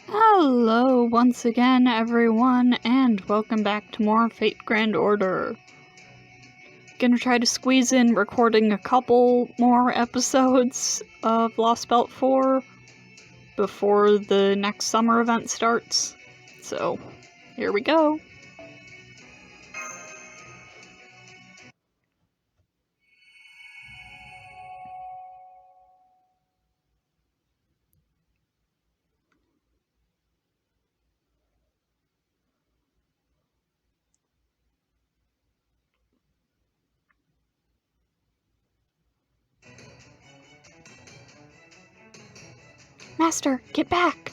Hello once again, everyone, and welcome back to more Fate Grand Order. Gonna try to squeeze in recording a couple more episodes of Lostbelt 4 before the next summer event starts. So, here we go. Master, get back!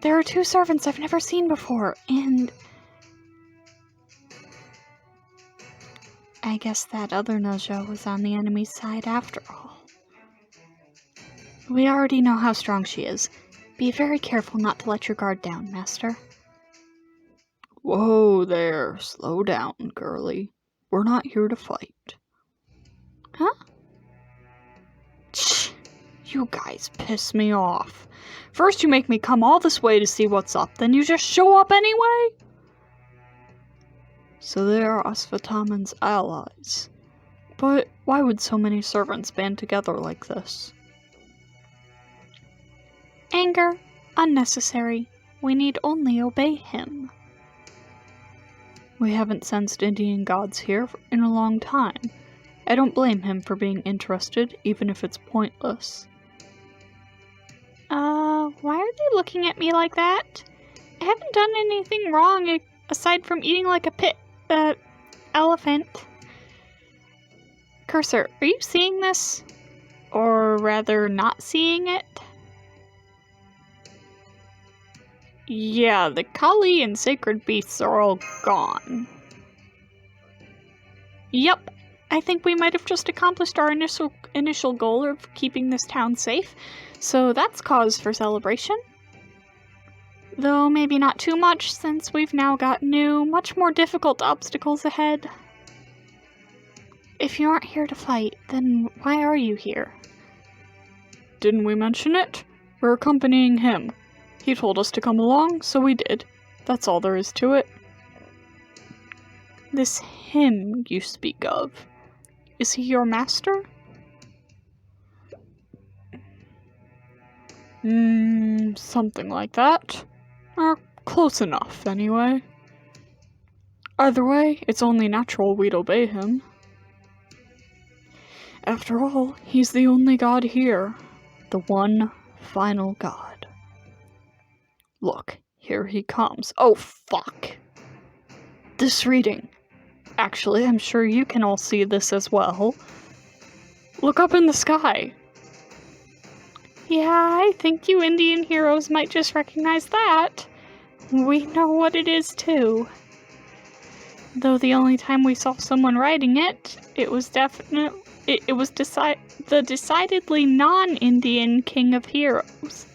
There are two servants I've never seen before, and I guess that other Naja was on the enemy's side after all. We already know how strong she is. Be very careful not to let your guard down, Master. Whoa there, slow down, girlie. We're not here to fight. Huh? Shh! You guys piss me off. First you make me come all this way to see what's up, then you just show up anyway? So they are Asvattaman's allies. But why would so many servants band together like this? Anger. Unnecessary. We need only obey him. We haven't sensed Indian gods here in a long time. I don't blame him for being interested, even if it's pointless. Why are they looking at me like that? I haven't done anything wrong aside from eating like a elephant. Cursor, are you seeing this? Or rather, not seeing it? Yeah, the Kali and sacred beasts are all gone. Yep, I think we might have just accomplished our initial goal of keeping this town safe, so that's cause for celebration. Though maybe not too much, since we've now got new, much more difficult obstacles ahead. If you aren't here to fight, then why are you here? Didn't we mention it? We're accompanying him. He told us to come along, so we did. That's all there is to it. This him you speak of, is he your master? Something like that. Or close enough, anyway. Either way, it's only natural we'd obey him. After all, he's the only god here. The one final god. Look, here he comes. Oh, fuck! This reading. Actually, I'm sure you can all see this as well. Look up in the sky. Yeah, I think you Indian heroes might just recognize that. We know what it is, too. Though the only time we saw someone writing it, it was the decidedly non-Indian king of heroes.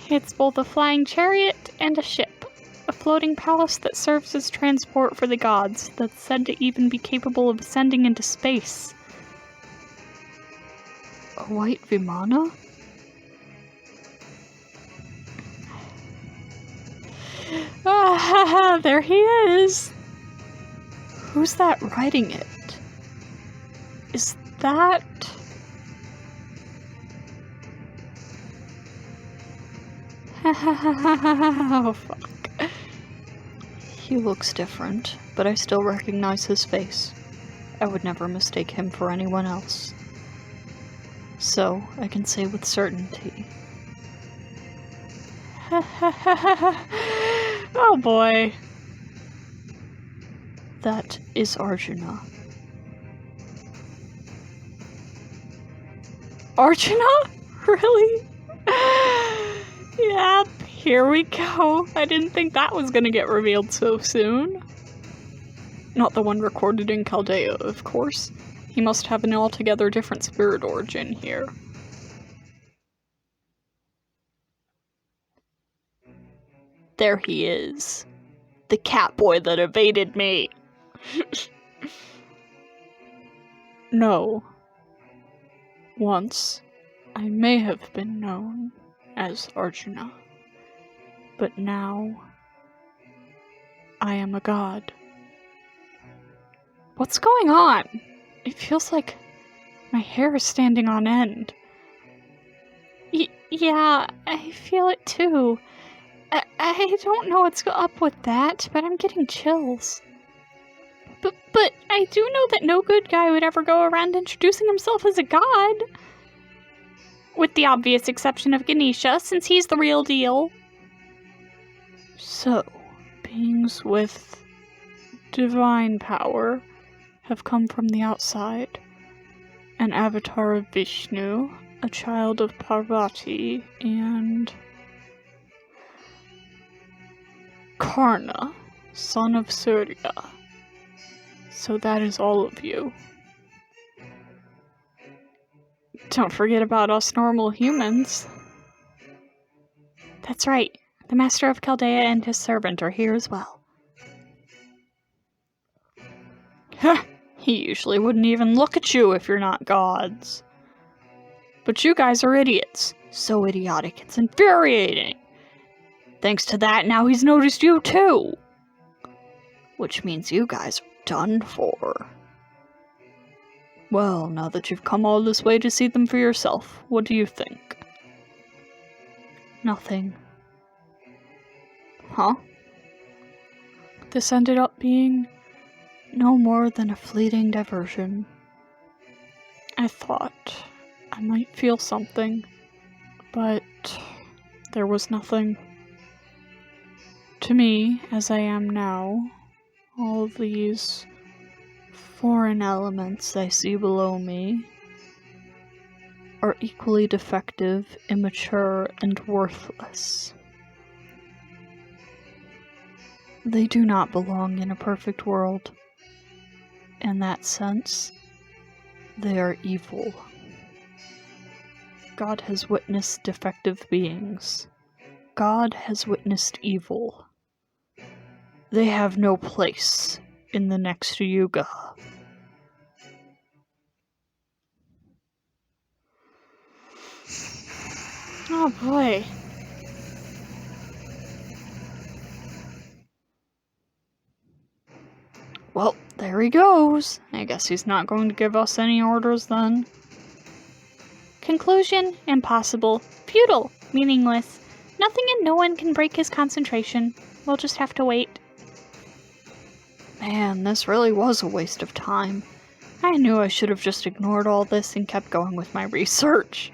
It's both a flying chariot and a ship, a floating palace that serves as transport for the gods, that's said to even be capable of ascending into space. A white Vimana? Ah, there he is! Who's that riding it? Is that... Oh, fuck. He looks different, but I still recognize his face. I would never mistake him for anyone else. So, I can say with certainty. Oh boy. That is Arjuna. Arjuna? Really? Yep, here we go. I didn't think that was gonna get revealed so soon. Not the one recorded in Chaldea, of course. He must have an altogether different spirit origin here. There he is. The cat boy that evaded me. No. Once, I may have been known as Arjuna. But now, I am a god. What's going on? It feels like my hair is standing on end. Yeah, I feel it too. I don't know what's up with that, but I'm getting chills. But I do know that no good guy would ever go around introducing himself as a god. With the obvious exception of Ganesha, since he's the real deal. So, beings with divine power have come from the outside. An avatar of Vishnu, a child of Parvati, and Karna, son of Surya. So that is all of you. Don't forget about us normal humans. That's right. The Master of Chaldea and his servant are here as well. He usually wouldn't even look at you if you're not gods. But you guys are idiots. So idiotic, it's infuriating. Thanks to that, now he's noticed you too. Which means you guys are done for. Well, now that you've come all this way to see them for yourself, what do you think? Nothing. Huh? This ended up being no more than a fleeting diversion. I thought I might feel something, but there was nothing. To me, as I am now, all these foreign elements I see below me are equally defective, immature, and worthless. They do not belong in a perfect world. In that sense, they are evil. God has witnessed defective beings. God has witnessed evil. They have no place in the next Yuga. Oh boy. Well, there he goes. I guess he's not going to give us any orders then. Conclusion: impossible. Futile. Meaningless. Nothing and no one can break his concentration. We'll just have to wait. Man, this really was a waste of time. I knew I should have just ignored all this and kept going with my research.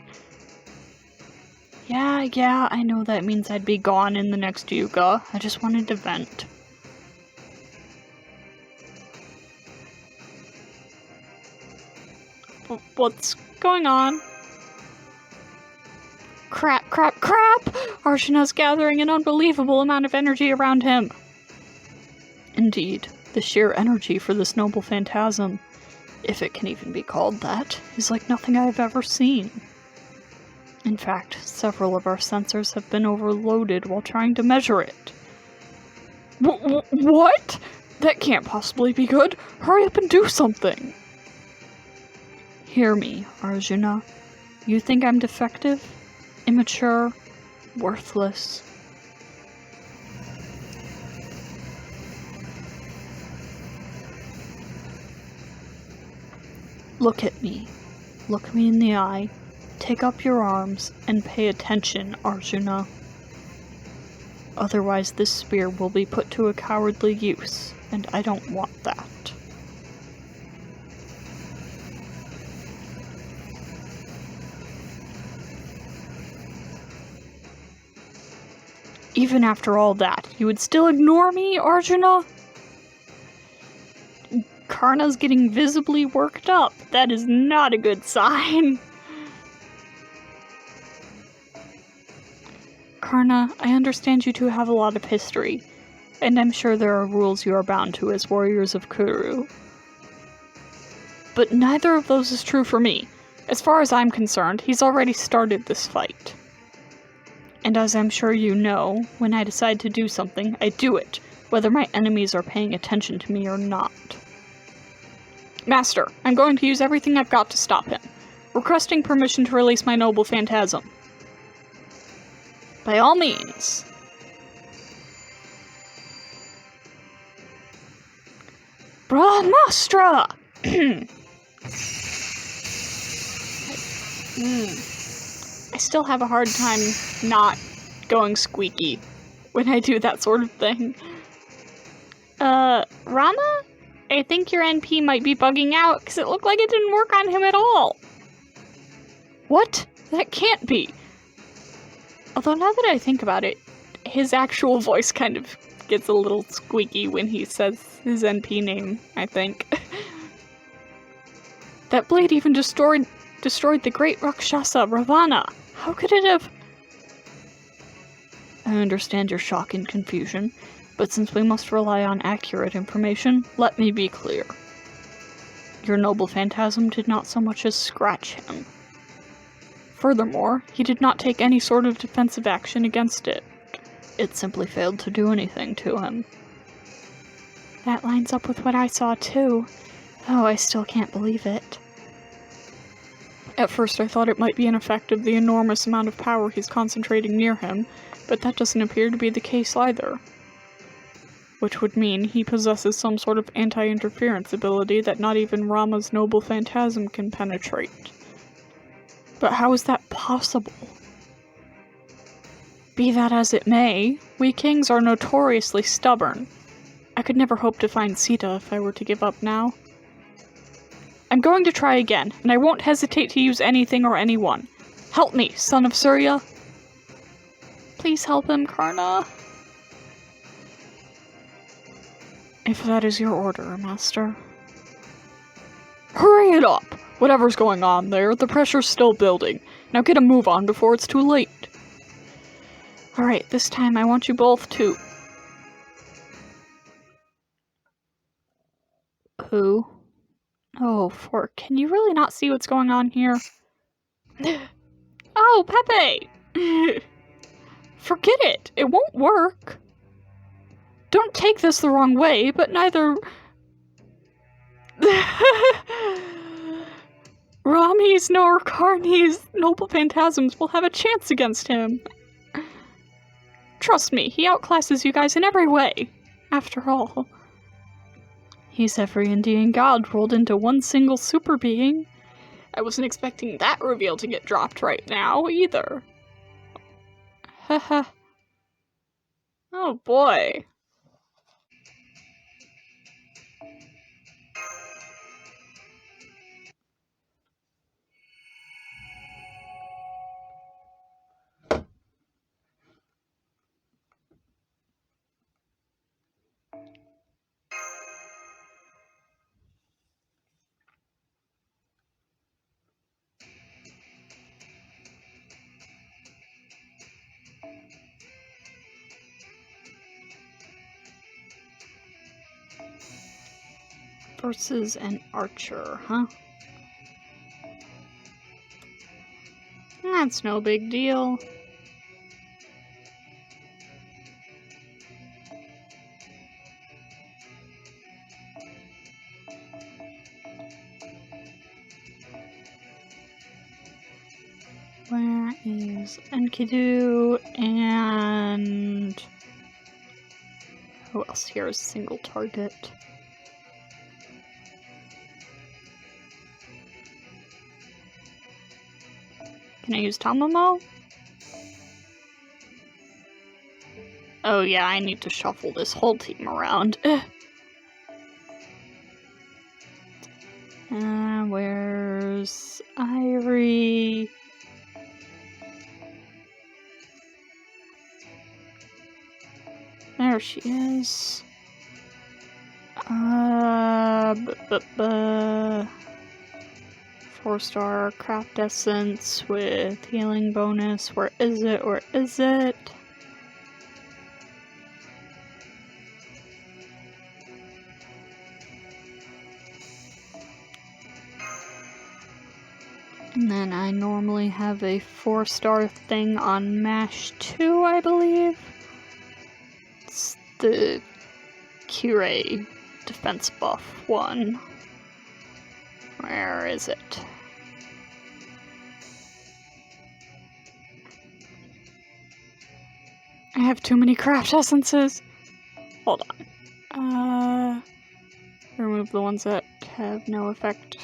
Yeah, I know that means I'd be gone in the next Yuga. I just wanted to vent. What's going on? Crap! Arjuna's gathering an unbelievable amount of energy around him. Indeed, the sheer energy for this noble phantasm, if it can even be called that, is like nothing I've ever seen. In fact, several of our sensors have been overloaded while trying to measure it. What? That can't possibly be good. Hurry up and do something. Hear me, Arjuna. You think I'm defective, immature, worthless? Look at me. Look me in the eye. Take up your arms and pay attention, Arjuna. Otherwise this spear will be put to a cowardly use, and I don't want that. Even after all that, you would still ignore me, Arjuna? Karna's getting visibly worked up. That is not a good sign. Karna, I understand you two have a lot of history, and I'm sure there are rules you are bound to as warriors of Kuru. But neither of those is true for me. As far as I'm concerned, he's already started this fight. And as I'm sure you know, when I decide to do something, I do it, whether my enemies are paying attention to me or not. Master, I'm going to use everything I've got to stop him. Requesting permission to release my noble phantasm. By all means. Brahmastra! I still have a hard time not going squeaky when I do that sort of thing. Rama? I think your NP might be bugging out, because it looked like it didn't work on him at all. What? That can't be. Although now that I think about it, his actual voice kind of gets a little squeaky when he says his NP name, I think. That blade even destroyed the great Rakshasa, Ravana. How could it have? I understand your shock and confusion, but since we must rely on accurate information, let me be clear. Your noble phantasm did not so much as scratch him. Furthermore, he did not take any sort of defensive action against it. It simply failed to do anything to him. That lines up with what I saw too. Oh, I still can't believe it. At first I thought it might be an effect of the enormous amount of power he's concentrating near him, but that doesn't appear to be the case either. Which would mean he possesses some sort of anti-interference ability that not even Rama's noble phantasm can penetrate. But how is that possible? Be that as it may, we kings are notoriously stubborn. I could never hope to find Sita if I were to give up now. I'm going to try again, and I won't hesitate to use anything or anyone. Help me, son of Surya. Please help him, Karna. If that is your order, Master. Hurry it up! Whatever's going on there, the pressure's still building. Now get a move on before it's too late. Alright, this time I want you both to... Who? Oh, Fork, can you really not see what's going on here? Oh, Pepe! Forget it! It won't work! Don't take this the wrong way, but neither... Rami's nor Karni's noble phantasms will have a chance against him. Trust me, he outclasses you guys in every way. After all... He's every Indian god rolled into one single super being. I wasn't expecting that reveal to get dropped right now, either. Haha. Oh boy. Versus an archer, huh? That's no big deal. Where is Enkidu and... Who else here is single target? Can I use Tamamo? Oh yeah, I need to shuffle this whole team around. Where's Irie? There she is. 4-star craft essence with healing bonus. Where is it? Where is it? And then I normally have a 4-star thing on MASH 2, I believe. It's the Cure defense buff one. Where is it? I have too many craft essences. Hold on. Remove the ones that have no effect.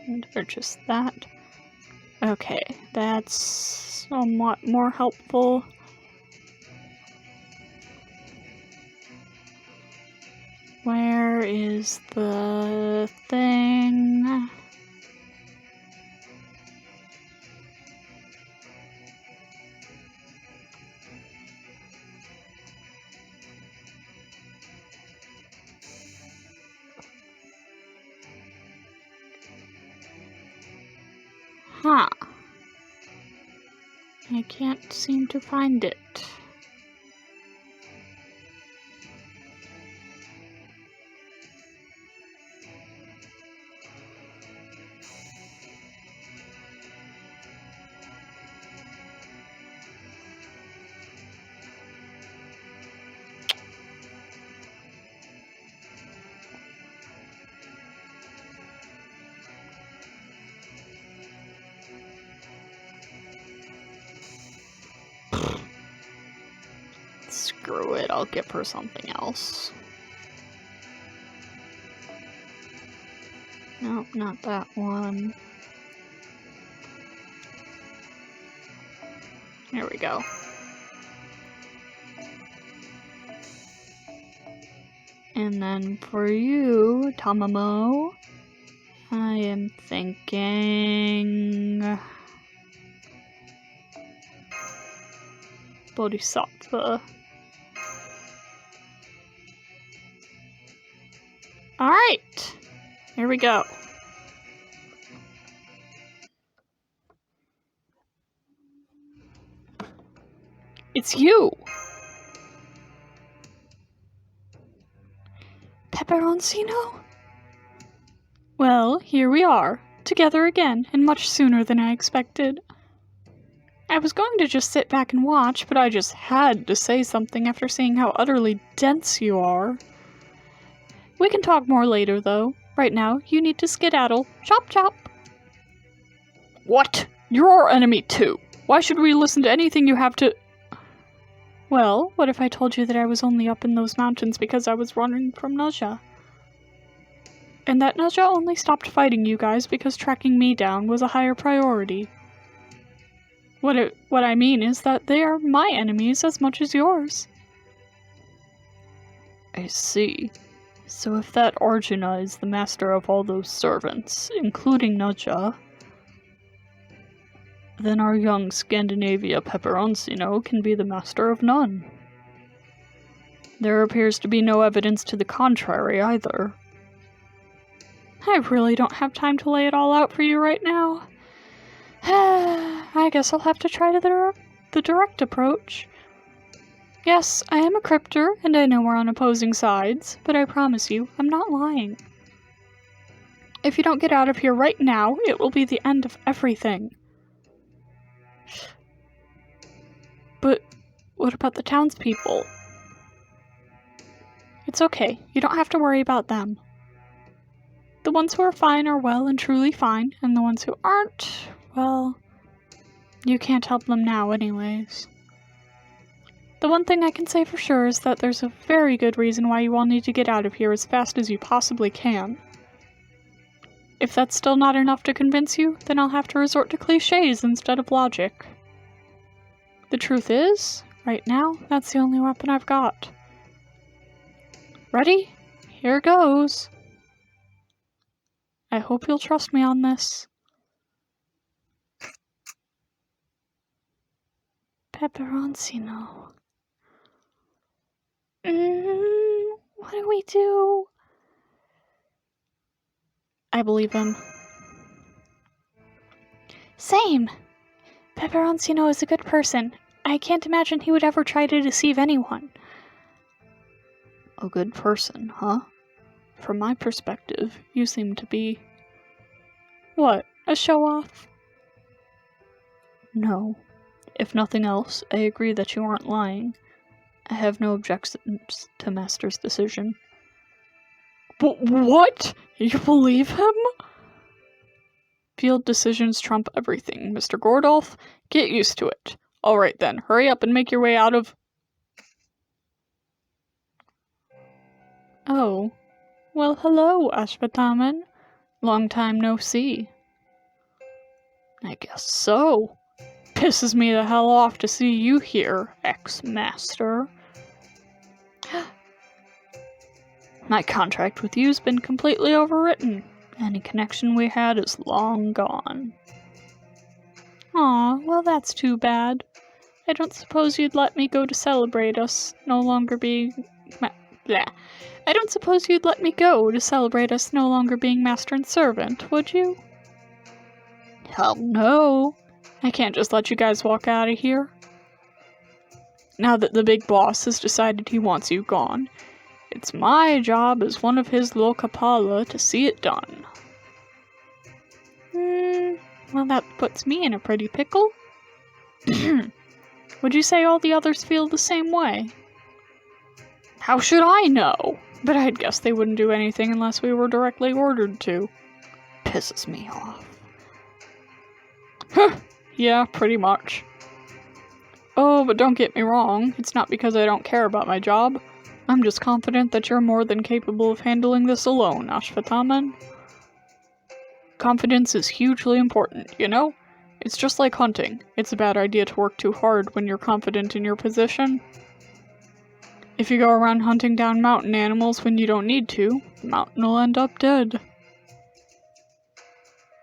And purchase that. Okay, that's somewhat more helpful. Where is the thing? Huh. I can't seem to find it. Screw it, I'll give her something else. Nope, not that one. There we go. And then for you, Tamamo, I am thinking... Bodhisattva. Alright! Here we go. It's you! Peperoncino? Well, here we are, together again, and much sooner than I expected. I was going to just sit back and watch, but I just had to say something after seeing how utterly dense you are. We can talk more later, though. Right now, you need to skedaddle. Chop chop! What? You're our enemy too. Why should we listen to anything you have to... Well, what if I told you that I was only up in those mountains because I was running from Naja? And that Naja only stopped fighting you guys because tracking me down was a higher priority. What I mean is that they are my enemies as much as yours. I see. So if that Arjuna is the master of all those servants, including Naja, then our young Scandinavia Peperoncino can be the master of none. There appears to be no evidence to the contrary either. I really don't have time to lay it all out for you right now. I guess I'll have to try the direct approach. Yes, I am a crypter, and I know we're on opposing sides, but I promise you, I'm not lying. If you don't get out of here right now, it will be the end of everything. But what about the townspeople? It's okay, you don't have to worry about them. The ones who are fine are well and truly fine, and the ones who aren't, well, you can't help them now anyways. The one thing I can say for sure is that there's a very good reason why you all need to get out of here as fast as you possibly can. If that's still not enough to convince you, then I'll have to resort to cliches instead of logic. The truth is, right now, that's the only weapon I've got. Ready? Here goes. I hope you'll trust me on this. Peperoncino. What do we do? I believe him. Same. Peperoncino is a good person. I can't imagine he would ever try to deceive anyone. A good person, huh? From my perspective, you seem to be... What, a show-off? No. If nothing else, I agree that you aren't lying. I have no objections to Master's decision. What? You believe him? Field decisions trump everything, Mr. Gordolf. Get used to it. Alright then, hurry up and make your way out of... Oh, well, hello, Asvattaman. Long time no see. I guess so. Pisses me the hell off to see you here, ex-master. My contract with you's been completely overwritten. Any connection we had is long gone. Aw, well that's too bad. I don't suppose you'd let me go to celebrate us no longer being... I don't suppose you'd let me go to celebrate us no longer being master and servant, would you? Hell no. I can't just let you guys walk out of here. Now that the big boss has decided he wants you gone, it's my job as one of his Lokapala to see it done. Well, that puts me in a pretty pickle. Would you say all the others feel the same way? How should I know? But I'd guess they wouldn't do anything unless we were directly ordered to. Pisses me off. Huh, yeah, pretty much. Oh, but don't get me wrong, it's not because I don't care about my job. I'm just confident that you're more than capable of handling this alone, Asvattaman. Confidence is hugely important, you know? It's just like hunting. It's a bad idea to work too hard when you're confident in your position. If you go around hunting down mountain animals when you don't need to, the mountain will end up dead.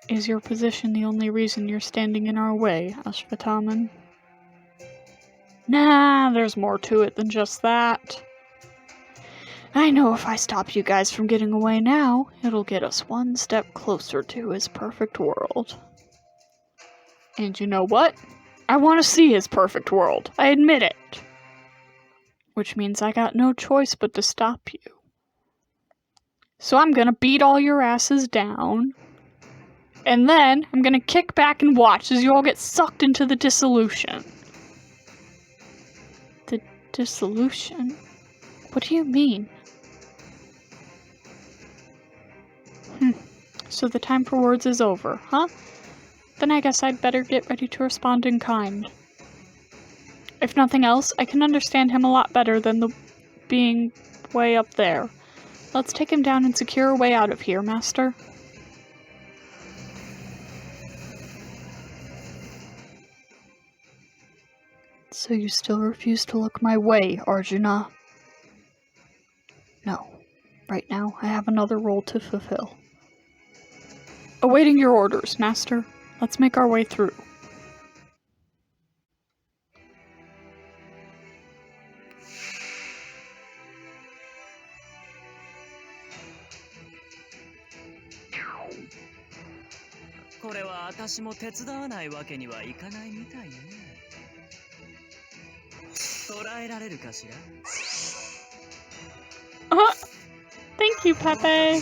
Is your position the only reason you're standing in our way, Asvattaman? Nah, there's more to it than just that. I know if I stop you guys from getting away now, it'll get us one step closer to his perfect world. And you know what? I want to see his perfect world. I admit it. Which means I got no choice but to stop you. So I'm gonna beat all your asses down. And then I'm gonna kick back and watch as you all get sucked into the dissolution. The dissolution? What do you mean? So the time for words is over, huh? Then I guess I'd better get ready to respond in kind. If nothing else, I can understand him a lot better than the being way up there. Let's take him down and secure a way out of here, Master. So you still refuse to look my way, Arjuna? No. Right now, I have another role to fulfill. Awaiting your orders, Master. Let's make our way through. Thank you, Pepe.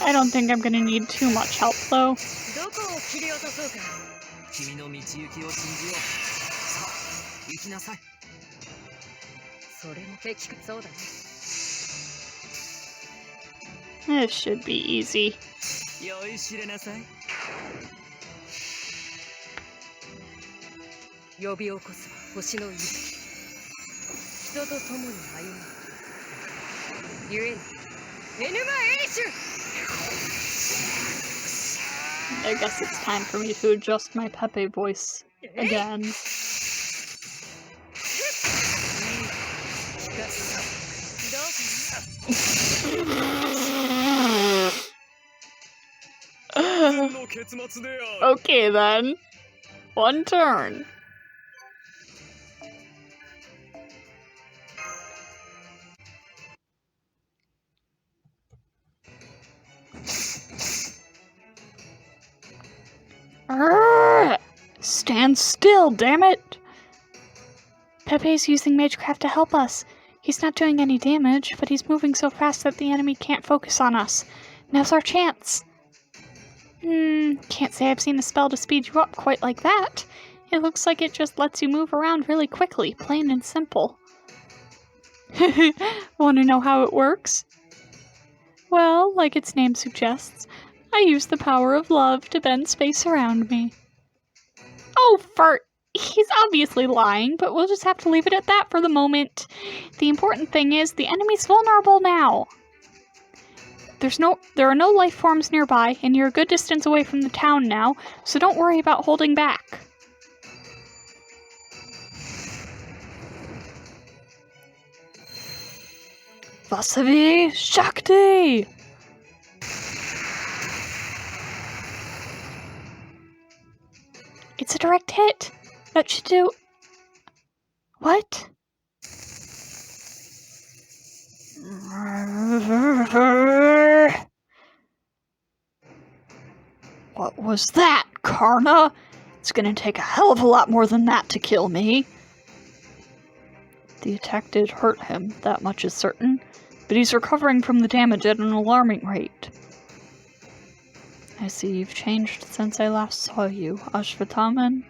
I don't think I'm gonna need too much help, though. This should be easy. I guess it's time for me to adjust my Pepe voice again. Okay then. One turn. Stand still, damn it! Pepe's using Magecraft to help us. He's not doing any damage, but he's moving so fast that the enemy can't focus on us. Now's our chance. Can't say I've seen a spell to speed you up quite like that. It looks like it just lets you move around really quickly, plain and simple. Want to know how it works? Well, like its name suggests, I use the power of love to bend space around me. Oh, for He's obviously lying, but we'll just have to leave it at that for the moment. The important thing is the enemy's vulnerable now. There are no life forms nearby, and you're a good distance away from the town now, so don't worry about holding back. Vasavi Shakti! It's a direct hit. That should do... What? What was that, Karna? It's gonna take a hell of a lot more than that to kill me. The attack did hurt him, that much is certain, but he's recovering from the damage at an alarming rate. I see you've changed since I last saw you, Asvattaman.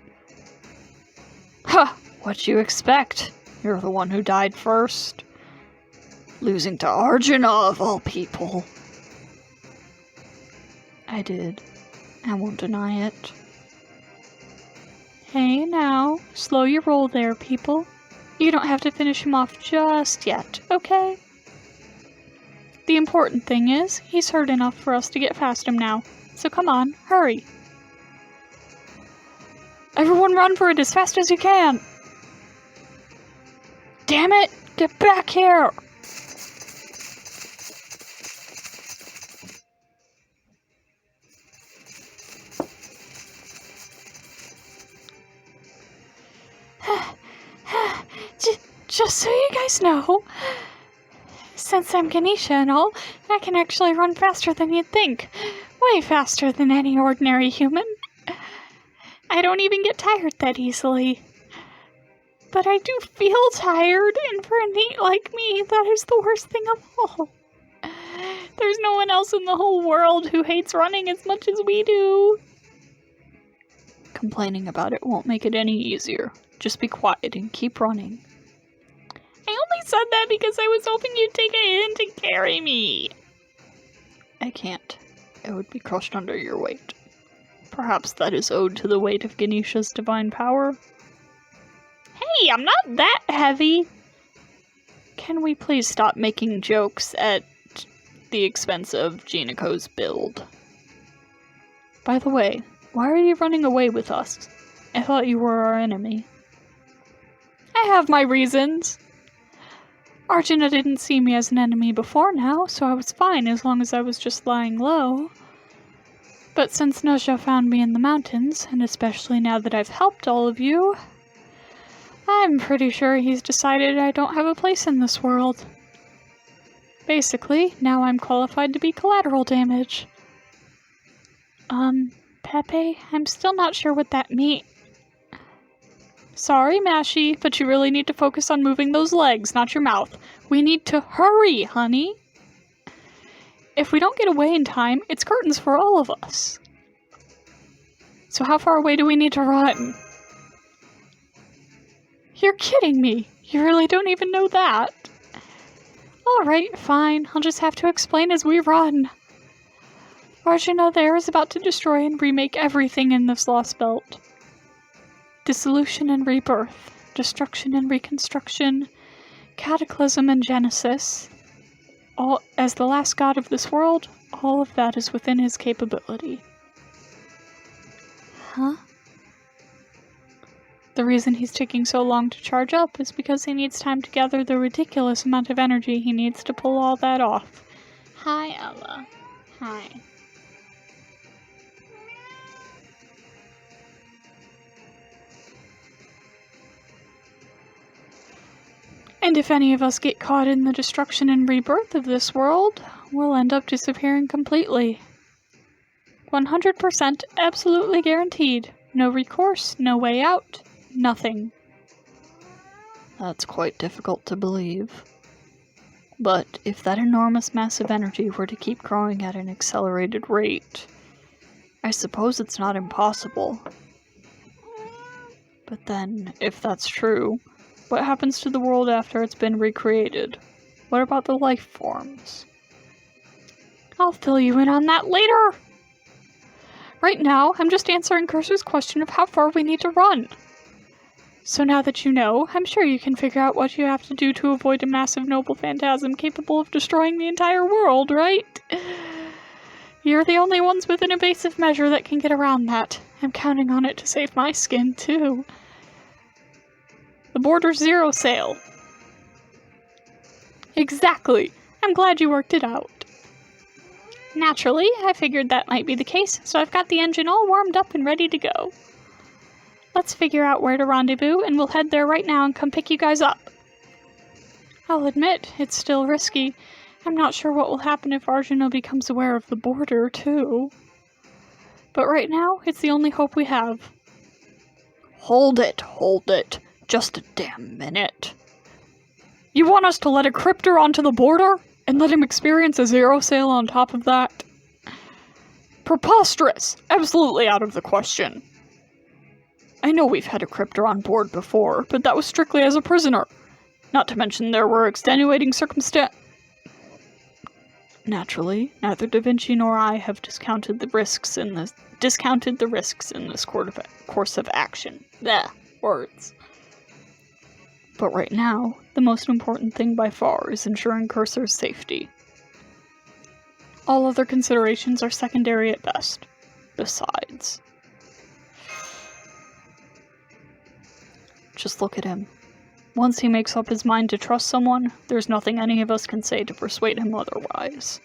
Ha! What'd you expect? You're the one who died first. Losing to Arjuna, of all people. I did. I won't deny it. Hey now, slow your roll there, people. You don't have to finish him off just yet, okay? The important thing is, he's hurt enough for us to get past him now. So come on, hurry. Everyone run for it as fast as you can! Damn it! Get back here! Just so you guys know, since I'm Ganesha and all, I can actually run faster than you'd think. Way faster than any ordinary human. I don't even get tired that easily. But I do feel tired, and for a NEET like me, that is the worst thing of all. There's no one else in the whole world who hates running as much as we do. Complaining about it won't make it any easier. Just be quiet and keep running. I only said that because I was hoping you'd take a hint and carry me. I can't. I would be crushed under your weight. Perhaps that is owed to the weight of Ganesha's divine power. Hey, I'm not that heavy! Can we please stop making jokes at the expense of Jiniko's build? By the way, why are you running away with us? I thought you were our enemy. I have my reasons. Arjuna didn't see me as an enemy before now, so I was fine as long as I was just lying low. But since Nosha found me in the mountains, and especially now that I've helped all of you, I'm pretty sure he's decided I don't have a place in this world. Basically, now I'm qualified to be collateral damage. Pepe, I'm still not sure what that means. Sorry, Mashi, but you really need to focus on moving those legs, not your mouth. We need to hurry, honey. If we don't get away in time, it's curtains for all of us. So how far away do we need to run? You're kidding me. You really don't even know that. Alright, fine. I'll just have to explain as we run. Arjuna there is about to destroy and remake everything in this Lostbelt. Dissolution and rebirth, destruction and reconstruction, cataclysm and genesis. All, as the last god of this world, all of that is within his capability. Huh? The reason he's taking so long to charge up is because he needs time to gather the ridiculous amount of energy he needs to pull all that off. Hi, Ella. Hi. And if any of us get caught in the destruction and rebirth of this world, we'll end up disappearing completely. 100% absolutely guaranteed. No recourse, no way out, nothing. That's quite difficult to believe. But if that enormous mass of energy were to keep growing at an accelerated rate, I suppose it's not impossible. But then, if that's true, what happens to the world after it's been recreated? What about the life forms? I'll fill you in on that later! Right now, I'm just answering Cursor's question of how far we need to run. So now that you know, I'm sure you can figure out what you have to do to avoid a massive noble phantasm capable of destroying the entire world, right? You're the only ones with an evasive measure that can get around that. I'm counting on it to save my skin, too. The border's zero sail. Exactly. I'm glad you worked it out. Naturally, I figured that might be the case, so I've got the engine all warmed up and ready to go. Let's figure out where to rendezvous, and we'll head there right now and come pick you guys up. I'll admit, it's still risky. I'm not sure what will happen if Arjuna becomes aware of the border, too. But right now, it's the only hope we have. Hold it. Just a damn minute. You want us to let a cryptor onto the border? And let him experience a zero sail on top of that? Preposterous! Absolutely out of the question. I know we've had a cryptor on board before, but that was strictly as a prisoner. Not to mention there were extenuating circumstances. Naturally, neither Da Vinci nor I have discounted the risks in this course of action. Blech, words. But right now, the most important thing by far is ensuring Cursor's safety. All other considerations are secondary at best. Besides. Just look at him. Once he makes up his mind to trust someone, there's nothing any of us can say to persuade him otherwise.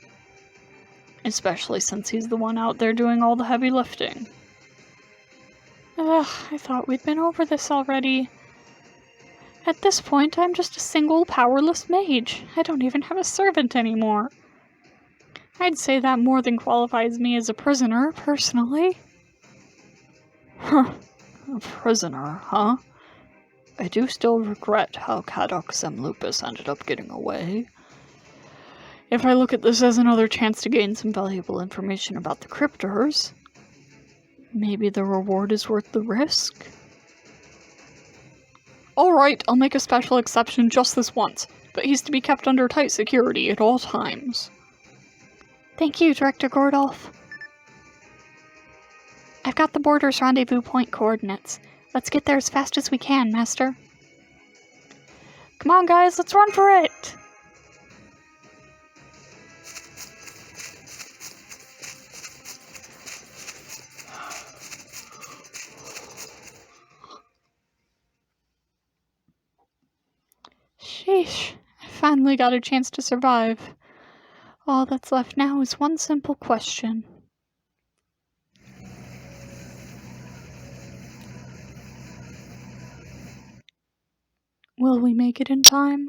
Especially since he's the one out there doing all the heavy lifting. Ugh, I thought we'd been over this already. At this point, I'm just a single, powerless mage. I don't even have a servant anymore. I'd say that more than qualifies me as a prisoner, personally. Huh. A prisoner, huh? I do still regret how Cadox and Lupus ended up getting away. If I look at this as another chance to gain some valuable information about the cryptors, maybe the reward is worth the risk? Alright, I'll make a special exception just this once, but he's to be kept under tight security at all times. Thank you, Director Gordolf. I've got the border's rendezvous point coordinates. Let's get there as fast as we can, Master. Come on, guys, let's run for it! Sheesh, I finally got a chance to survive. All that's left now is one simple question. Will we make it in time?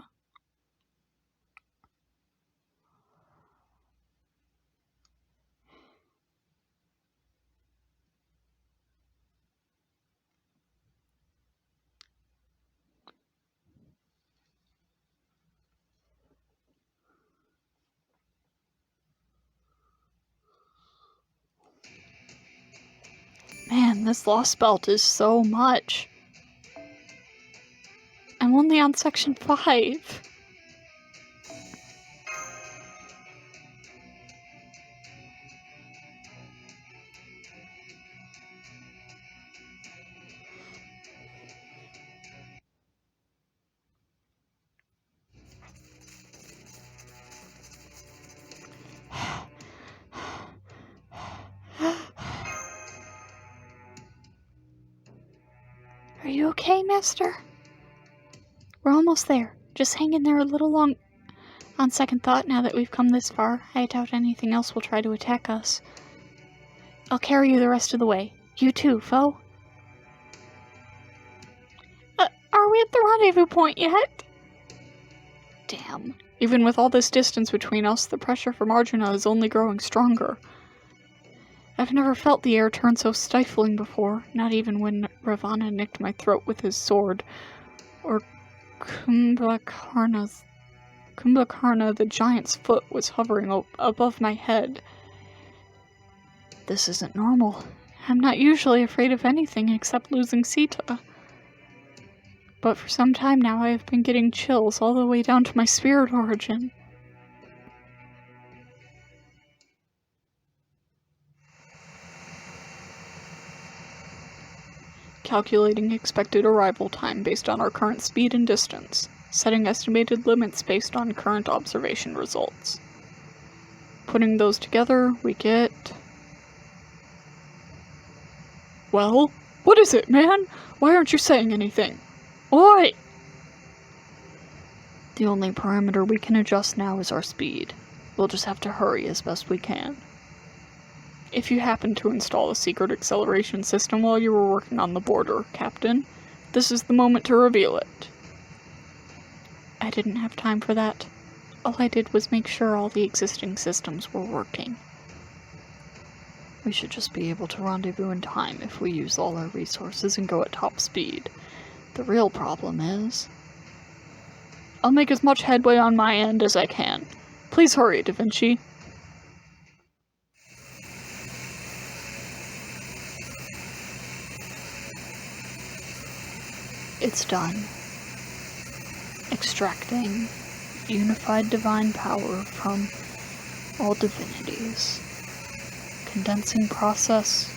Man, this Lostbelt is so much. I'm only on section 5. Are you okay, Master? We're almost there. Just hang in there a little long. On second thought, now that we've come this far, I doubt anything else will try to attack us. I'll carry you the rest of the way. You too, foe. Are we at the rendezvous point yet? Damn. Even with all this distance between us, the pressure from Arjuna is only growing stronger. I've never felt the air turn so stifling before, not even when Ravana nicked my throat with his sword, or Kumbhakarna, the giant's foot, was hovering above my head. This isn't normal. I'm not usually afraid of anything except losing Sita. But for some time now I have been getting chills all the way down to my spirit origin. Calculating expected arrival time based on our current speed and distance. Setting estimated limits based on current observation results. Putting those together, we get... Well? What is it, man? Why aren't you saying anything? Oi! The only parameter we can adjust now is our speed. We'll just have to hurry as best we can. If you happen to install a secret acceleration system while you were working on the border, Captain, this is the moment to reveal it. I didn't have time for that. All I did was make sure all the existing systems were working. We should just be able to rendezvous in time if we use all our resources and go at top speed. The real problem is... I'll make as much headway on my end as I can. Please hurry, Da Vinci. It's done. Extracting unified divine power from all divinities. Condensing process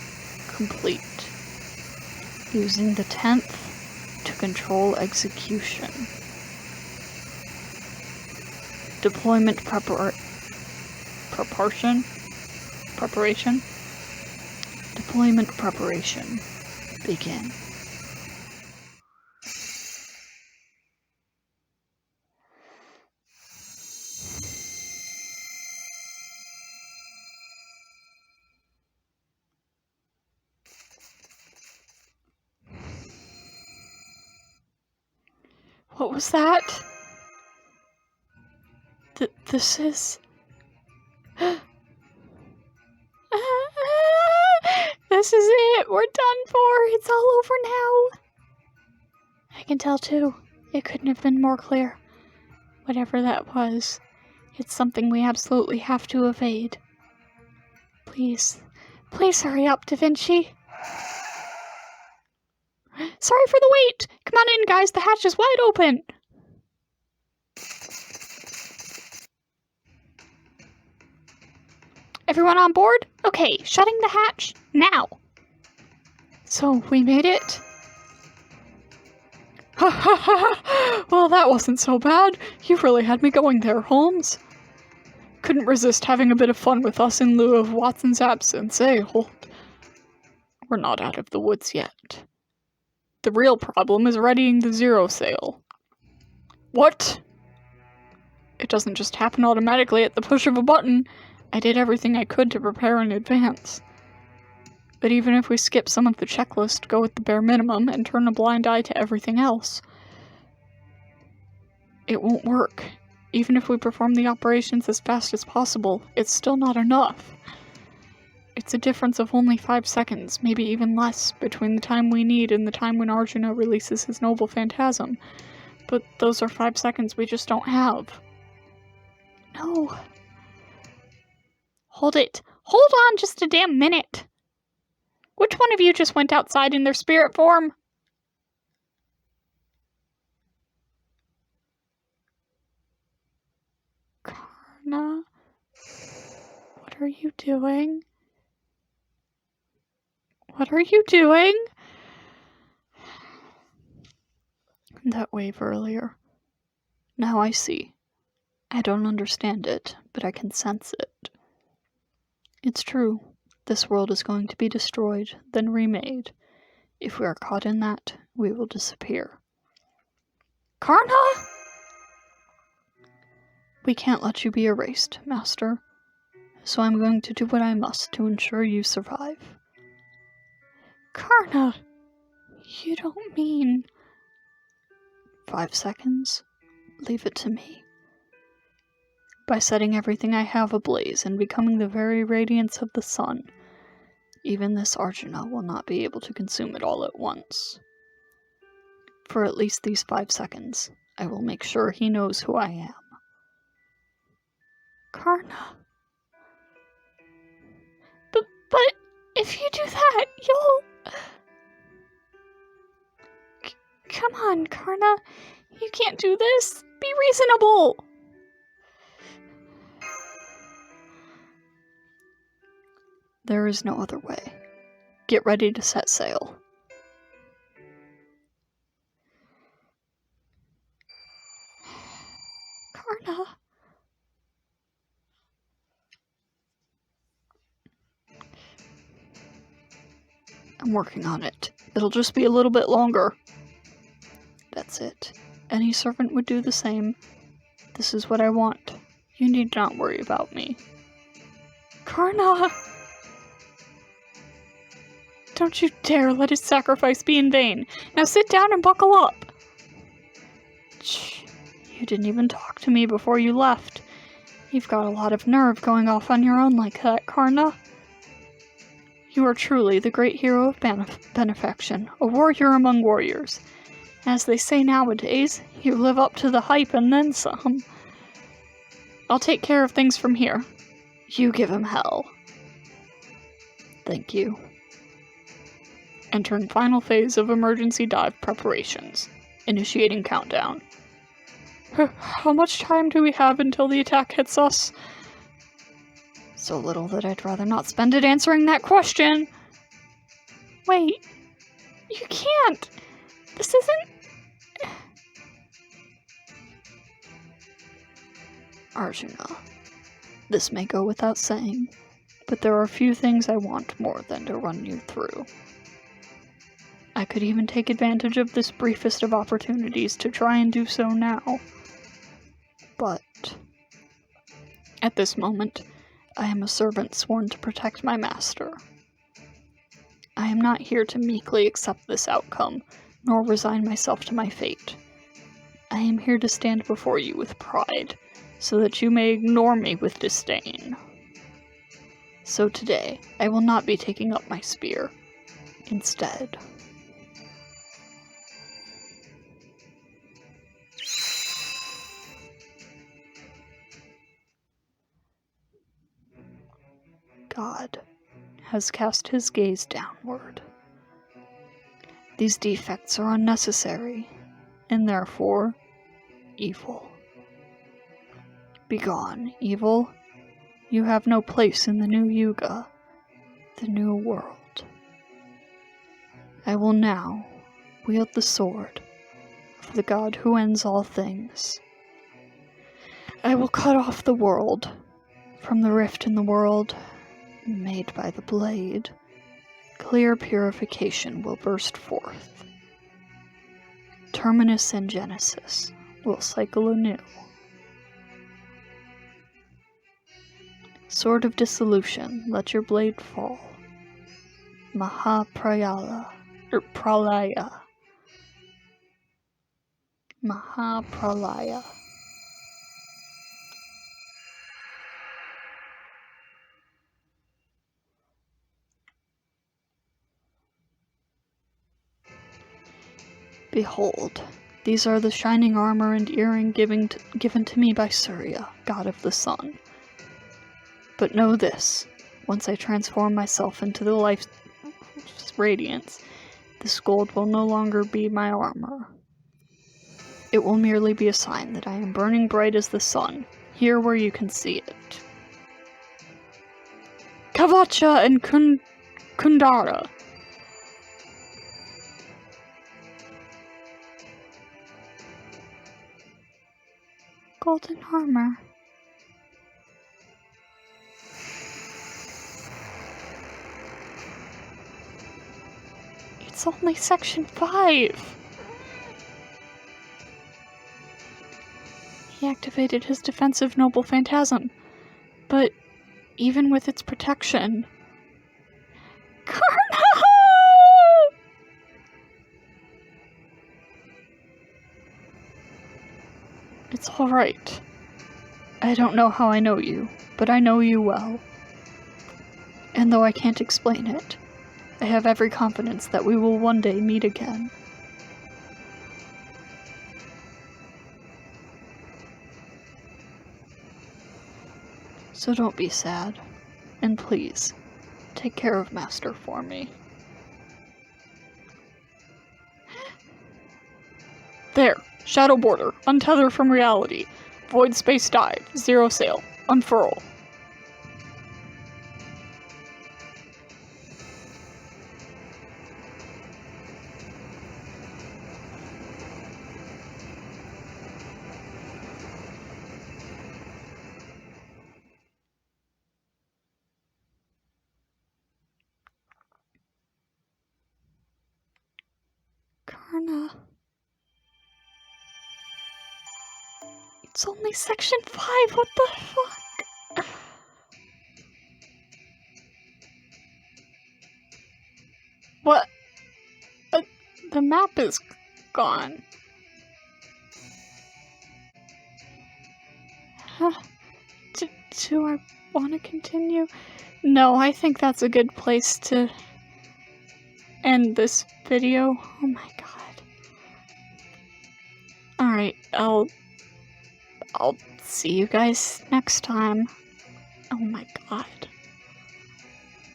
complete. Using the 10th to control execution. Deployment preparation? Deployment preparation. Begin. What was that? This is... This is it! We're done for! It's all over now! I can tell too. It couldn't have been more clear. Whatever that was, it's something we absolutely have to evade. Please hurry up, Da Vinci. Sorry for the wait! Come on in, guys, the hatch is wide open! Everyone on board? Okay, shutting the hatch, now! So, we made it? Ha ha ha! Well, that wasn't so bad. You really had me going there, Holmes. Couldn't resist having a bit of fun with us in lieu of Watson's absence, eh, Holt? We're not out of the woods yet. The real problem is readying the zero sail. What? It doesn't just happen automatically at the push of a button. I did everything I could to prepare in advance. But even if we skip some of the checklist, go with the bare minimum, and turn a blind eye to everything else, it won't work. Even if we perform the operations as fast as possible, it's still not enough. It's a difference of only 5 seconds, maybe even less, between the time we need and the time when Arjuna releases his noble phantasm. But those are 5 seconds we just don't have. No. Hold it. Hold on just a damn minute. Which one of you just went outside in their spirit form? Karna? What are you doing? What are you doing? That wave earlier. Now I see. I don't understand it, but I can sense it. It's true. This world is going to be destroyed, then remade. If we are caught in that, we will disappear. Karna? We can't let you be erased, Master. So I'm going to do what I must to ensure you survive. Karna! You don't mean... 5 seconds? Leave it to me. By setting everything I have ablaze and becoming the very radiance of the sun, even this Arjuna will not be able to consume it all at once. For at least these 5 seconds, I will make sure he knows who I am. Karna. But if you do that, you'll... Come on, Karna. You can't do this. Be reasonable. There is no other way. Get ready to set sail. Karna. I'm working on it. It'll just be a little bit longer. That's it. Any servant would do the same. This is what I want. You need not worry about me. Karna! Don't you dare let his sacrifice be in vain. Now sit down and buckle up. Shh. You didn't even talk to me before you left. You've got a lot of nerve going off on your own like that, Karna. You are truly the great hero of benefaction, a warrior among warriors. As they say nowadays, you live up to the hype and then some. I'll take care of things from here. You give him hell. Thank you. Entering final phase of emergency dive preparations. Initiating countdown. How much time do we have until the attack hits us? So little that I'd rather not spend it answering that question. Wait. You can't. This isn't... Arjuna. This may go without saying, but there are few things I want more than to run you through. I could even take advantage of this briefest of opportunities to try and do so now. But at this moment, I am a servant sworn to protect my master. I am not here to meekly accept this outcome, nor resign myself to my fate. I am here to stand before you with pride, so that you may ignore me with disdain. So today, I will not be taking up my spear. Instead... God has cast his gaze downward. These defects are unnecessary, and therefore evil. Begone, evil. You have no place in the new Yuga, the new world. I will now wield the sword of the God who ends all things. I will cut off the world from the rift in the world made by the blade. Clear purification will burst forth. Terminus and Genesis will cycle anew. Sword of dissolution, let your blade fall. Pralaya. Pralaya. Behold, these are the shining armor and earring given to me by Surya, god of the sun. But know this, once I transform myself into the life's radiance, this gold will no longer be my armor. It will merely be a sign that I am burning bright as the sun, here where you can see it. Kavacha and Kundara. Golden armor. It's only section 5. He activated his defensive noble phantasm, but even with its protection... Karna! It's alright. I don't know how I know you, but I know you well. And though I can't explain it, I have every confidence that we will one day meet again. So don't be sad, and please, take care of Master for me. There, shadow border, untether from reality, void space dive, zero sail, unfurl. Karna. It's only section 5, what the fuck? What? The map is gone. Huh. Do I want to continue? No, I think that's a good place to end this video. Oh my god. Alright, I'll see you guys next time. Oh my god.